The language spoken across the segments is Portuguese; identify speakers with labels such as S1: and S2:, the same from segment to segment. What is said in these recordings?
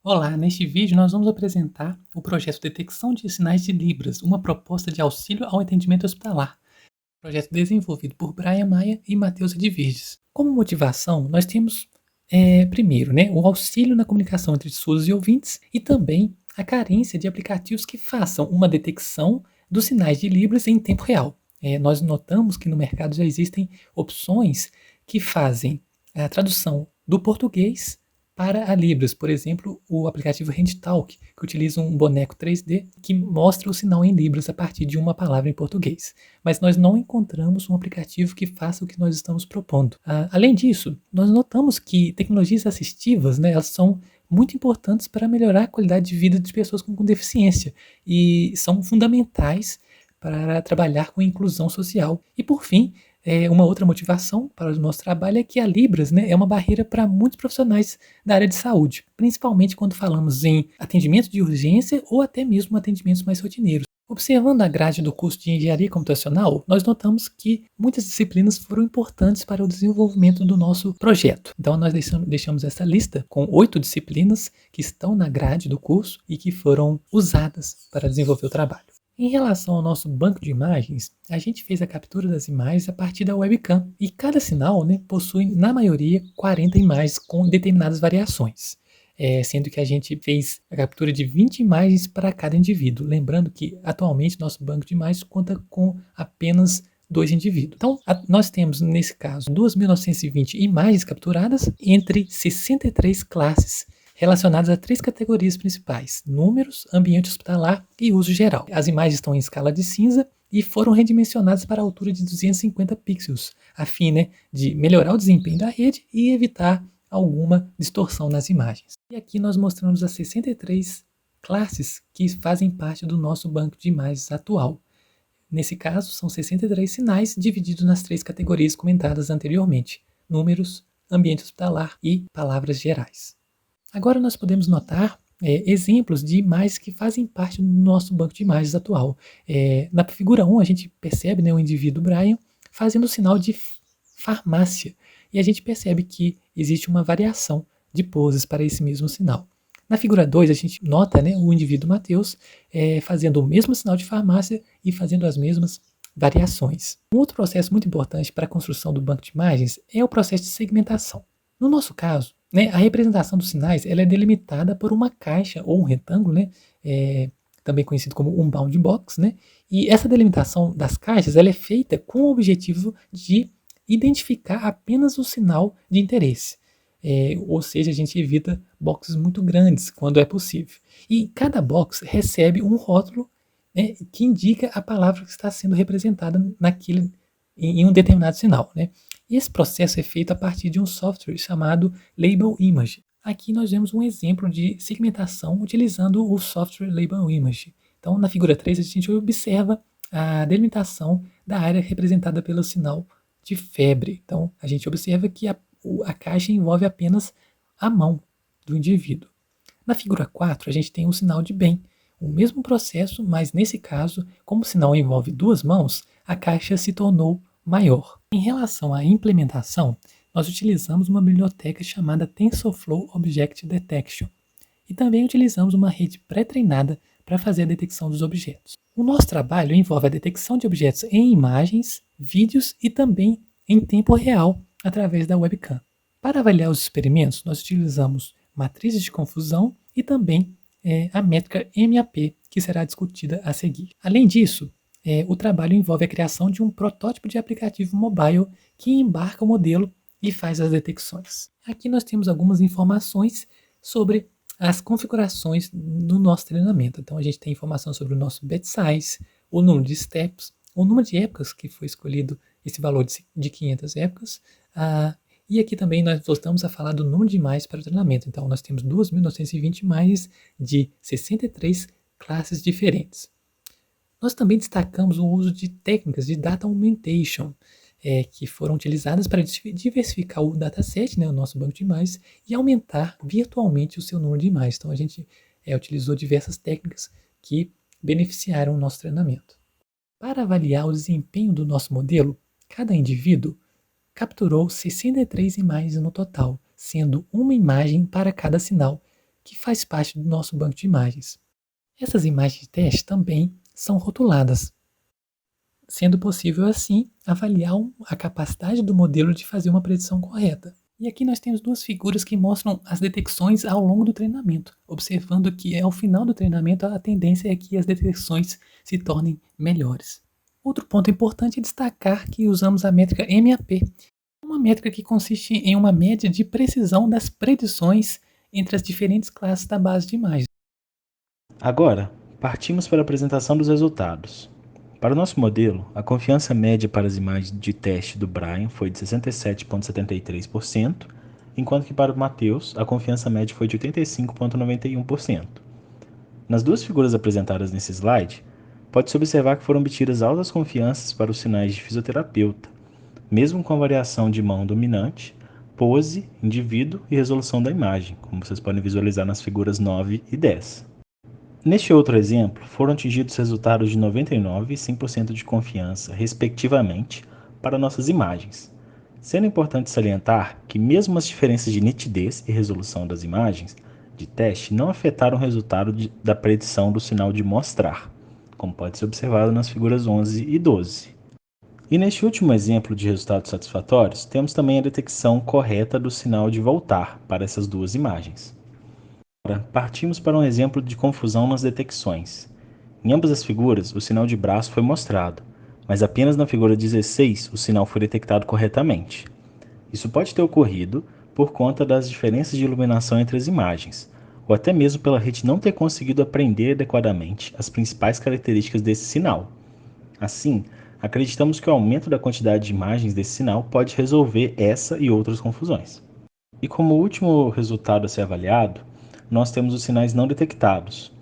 S1: Olá, neste vídeo nós vamos apresentar o projeto Detecção de Sinais de Libras, uma proposta de auxílio ao atendimento hospitalar. Projeto desenvolvido por Brian Maia e Matheus Edviges. Como motivação, nós temos, primeiro, o auxílio na comunicação entre surdos e ouvintes e também a carência de aplicativos que façam uma detecção dos sinais de Libras em tempo real. Nós notamos que no mercado já existem opções que fazem a tradução do português para a Libras, por exemplo, o aplicativo HandTalk, que utiliza um boneco 3D que mostra o sinal em Libras a partir de uma palavra em português. Mas nós não encontramos um aplicativo que faça o que nós estamos propondo. Além disso, nós notamos que tecnologias assistivas, elas são muito importantes para melhorar a qualidade de vida de pessoas com deficiência e são fundamentais para trabalhar com inclusão social. E por fim, uma outra motivação para o nosso trabalho é que a Libras, é uma barreira para muitos profissionais da área de saúde, principalmente quando falamos em atendimento de urgência ou até mesmo atendimentos mais rotineiros. Observando a grade do curso de Engenharia Computacional, nós notamos que muitas disciplinas foram importantes para o desenvolvimento do nosso projeto. Então, nós deixamos essa lista com 8 disciplinas que estão na grade do curso e que foram usadas para desenvolver o trabalho. Em relação ao nosso banco de imagens, a gente fez a captura das imagens a partir da webcam e cada sinal possui, na maioria, 40 imagens com determinadas variações. Sendo que a gente fez a captura de 20 imagens para cada indivíduo. Lembrando que, atualmente, nosso banco de imagens conta com apenas 2 indivíduos. Então, nós temos, nesse caso, 2.920 imagens capturadas entre 63 classes, relacionadas a 3 categorias principais: números, ambiente hospitalar e uso geral. As imagens estão em escala de cinza e foram redimensionadas para a altura de 250 pixels, a fim de melhorar o desempenho da rede e evitar alguma distorção nas imagens. E aqui nós mostramos as 63 classes que fazem parte do nosso banco de imagens atual. Nesse caso, são 63 sinais divididos nas 3 categorias comentadas anteriormente: números, ambiente hospitalar e palavras gerais. Agora nós podemos notar exemplos de imagens que fazem parte do nosso banco de imagens atual. Na figura 1, a gente percebe o indivíduo Brian fazendo o sinal de farmácia. E a gente percebe que existe uma variação de poses para esse mesmo sinal. Na figura 2, a gente nota o indivíduo Matheus fazendo o mesmo sinal de farmácia e fazendo as mesmas variações. Um outro processo muito importante para a construção do banco de imagens é o processo de segmentação. No nosso caso, a representação dos sinais ela é delimitada por uma caixa ou um retângulo, também conhecido como um bound box, e essa delimitação das caixas ela é feita com o objetivo de identificar apenas o sinal de interesse. Ou seja, a gente evita boxes muito grandes quando é possível. E cada box recebe um rótulo que indica a palavra que está sendo representada em um determinado sinal. E esse processo é feito a partir de um software chamado Label Image. Aqui nós vemos um exemplo de segmentação utilizando o software Label Image. Então, na figura 3, a gente observa a delimitação da área representada pelo sinal de febre. Então, a gente observa que a caixa envolve apenas a mão do indivíduo. Na figura 4, a gente tem o sinal de bem. O mesmo processo, mas nesse caso, como o sinal envolve 2 mãos, a caixa se tornou maior. Em relação à implementação, nós utilizamos uma biblioteca chamada TensorFlow Object Detection e também utilizamos uma rede pré-treinada para fazer a detecção dos objetos. O nosso trabalho envolve a detecção de objetos em imagens, vídeos e também em tempo real através da webcam. Para avaliar os experimentos, nós utilizamos matrizes de confusão e também a métrica MAP, que será discutida a seguir. Além disso, o trabalho envolve a criação de um protótipo de aplicativo mobile que embarca o modelo e faz as detecções. Aqui nós temos algumas informações sobre as configurações do nosso treinamento. Então a gente tem informação sobre o nosso batch size, o número de steps, o número de épocas que foi escolhido, esse valor de 500 épocas, e aqui também nós voltamos a falar do número de imagens para o treinamento. Então nós temos 2.920 imagens de 63 classes diferentes. Nós também destacamos o uso de técnicas de data augmentation, que foram utilizadas para diversificar o dataset, o nosso banco de imagens, e aumentar virtualmente o seu número de imagens. Então a gente utilizou diversas técnicas que beneficiaram o nosso treinamento. Para avaliar o desempenho do nosso modelo, cada indivíduo capturou 63 imagens no total, sendo uma imagem para cada sinal, que faz parte do nosso banco de imagens. Essas imagens de teste também são rotuladas, sendo possível assim avaliar a capacidade do modelo de fazer uma predição correta. E aqui nós temos duas figuras que mostram as detecções ao longo do treinamento, observando que ao final do treinamento a tendência é que as detecções se tornem melhores. Outro ponto importante é destacar que usamos a métrica MAP, uma métrica que consiste em uma média de precisão das predições entre as diferentes classes da base de imagens.
S2: Agora, partimos para a apresentação dos resultados. Para o nosso modelo, a confiança média para as imagens de teste do Brian foi de 67,73%, enquanto que para o Matheus, a confiança média foi de 85,91%. Nas duas figuras apresentadas nesse slide, pode-se observar que foram obtidas altas confianças para os sinais de fisioterapeuta, mesmo com a variação de mão dominante, pose, indivíduo e resolução da imagem, como vocês podem visualizar nas figuras 9 e 10. Neste outro exemplo, foram atingidos resultados de 99% e 100% de confiança, respectivamente, para nossas imagens, sendo importante salientar que mesmo as diferenças de nitidez e resolução das imagens de teste não afetaram o resultado da predição do sinal de mostrar, como pode ser observado nas figuras 11 e 12. E neste último exemplo de resultados satisfatórios, temos também a detecção correta do sinal de voltar para essas duas imagens. Agora, partimos para um exemplo de confusão nas detecções. Em ambas as figuras, o sinal de braço foi mostrado, mas apenas na figura 16 o sinal foi detectado corretamente. Isso pode ter ocorrido por conta das diferenças de iluminação entre as imagens, ou até mesmo pela rede não ter conseguido aprender adequadamente as principais características desse sinal. Assim, acreditamos que o aumento da quantidade de imagens desse sinal pode resolver essa e outras confusões. E como último resultado a ser avaliado, nós temos os sinais não detectados.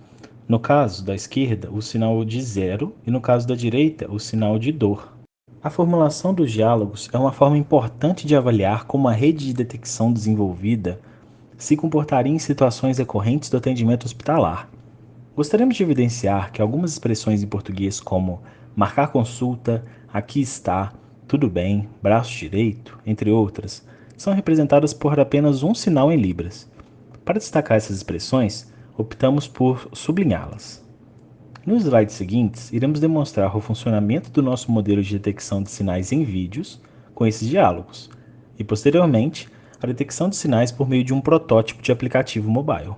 S2: No caso da esquerda, o sinal de zero e no caso da direita, o sinal de dor. A formulação dos diálogos é uma forma importante de avaliar como a rede de detecção desenvolvida se comportaria em situações decorrentes do atendimento hospitalar. Gostaríamos de evidenciar que algumas expressões em português como marcar consulta, aqui está, tudo bem, braço direito, entre outras, são representadas por apenas um sinal em libras. Para destacar essas expressões, optamos por sublinhá-las. Nos slides seguintes, iremos demonstrar o funcionamento do nosso modelo de detecção de sinais em vídeos com esses diálogos, e posteriormente, a detecção de sinais por meio de um protótipo de aplicativo mobile.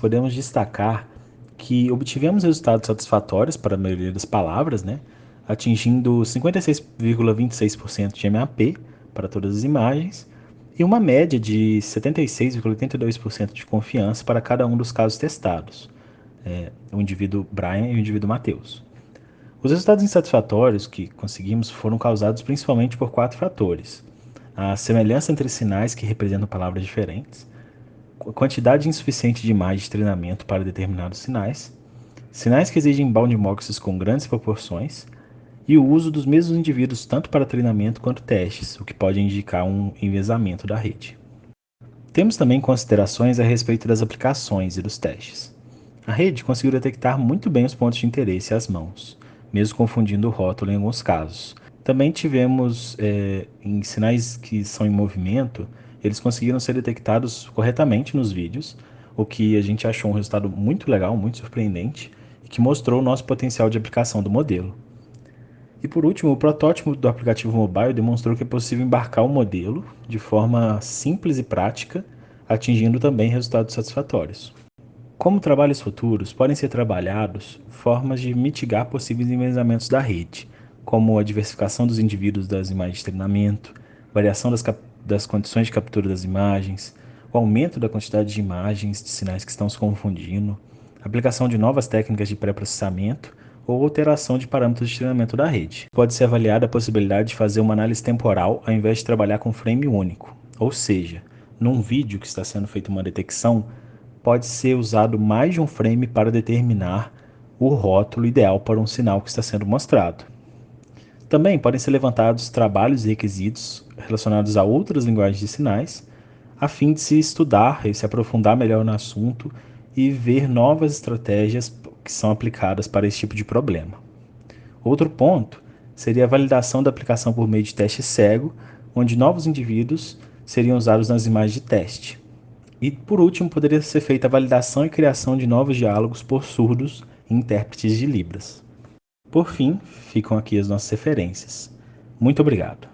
S2: podemos destacar que obtivemos resultados satisfatórios para a maioria das palavras, né? Atingindo 56,26% de MAP para todas as imagens e uma média de 76,82% de confiança para cada um dos casos testados, o indivíduo Brian e o indivíduo Matheus. Os resultados insatisfatórios que conseguimos foram causados principalmente por 4 fatores: a semelhança entre sinais que representam palavras diferentes, a quantidade insuficiente de imagens de treinamento para determinados sinais, sinais que exigem bound boxes com grandes proporções, e o uso dos mesmos indivíduos tanto para treinamento quanto testes, o que pode indicar um enviesamento da rede. Temos também considerações a respeito das aplicações e dos testes. A rede conseguiu detectar muito bem os pontos de interesse e as mãos, mesmo confundindo o rótulo em alguns casos. Também tivemos, em sinais que são em movimento, eles conseguiram ser detectados corretamente nos vídeos, o que a gente achou um resultado muito legal, muito surpreendente, e que mostrou o nosso potencial de aplicação do modelo. E por último, o protótipo do aplicativo mobile demonstrou que é possível embarcar o modelo de forma simples e prática, atingindo também resultados satisfatórios. Como trabalhos futuros, podem ser trabalhados formas de mitigar possíveis enviesamentos da rede, como a diversificação dos indivíduos das imagens de treinamento, variação das condições de captura das imagens, o aumento da quantidade de imagens de sinais que estão se confundindo, aplicação de novas técnicas de pré-processamento ou alteração de parâmetros de treinamento da rede. Pode ser avaliada a possibilidade de fazer uma análise temporal ao invés de trabalhar com frame único, ou seja, num vídeo que está sendo feita uma detecção, pode ser usado mais de um frame para determinar o rótulo ideal para um sinal que está sendo mostrado. Também podem ser levantados trabalhos e requisitos relacionados a outras linguagens de sinais, a fim de se estudar e se aprofundar melhor no assunto e ver novas estratégias que são aplicadas para esse tipo de problema. Outro ponto seria a validação da aplicação por meio de teste cego, onde novos indivíduos seriam usados nas imagens de teste. E, por último, poderia ser feita a validação e criação de novos diálogos por surdos e intérpretes de Libras. Por fim, ficam aqui as nossas referências. Muito obrigado.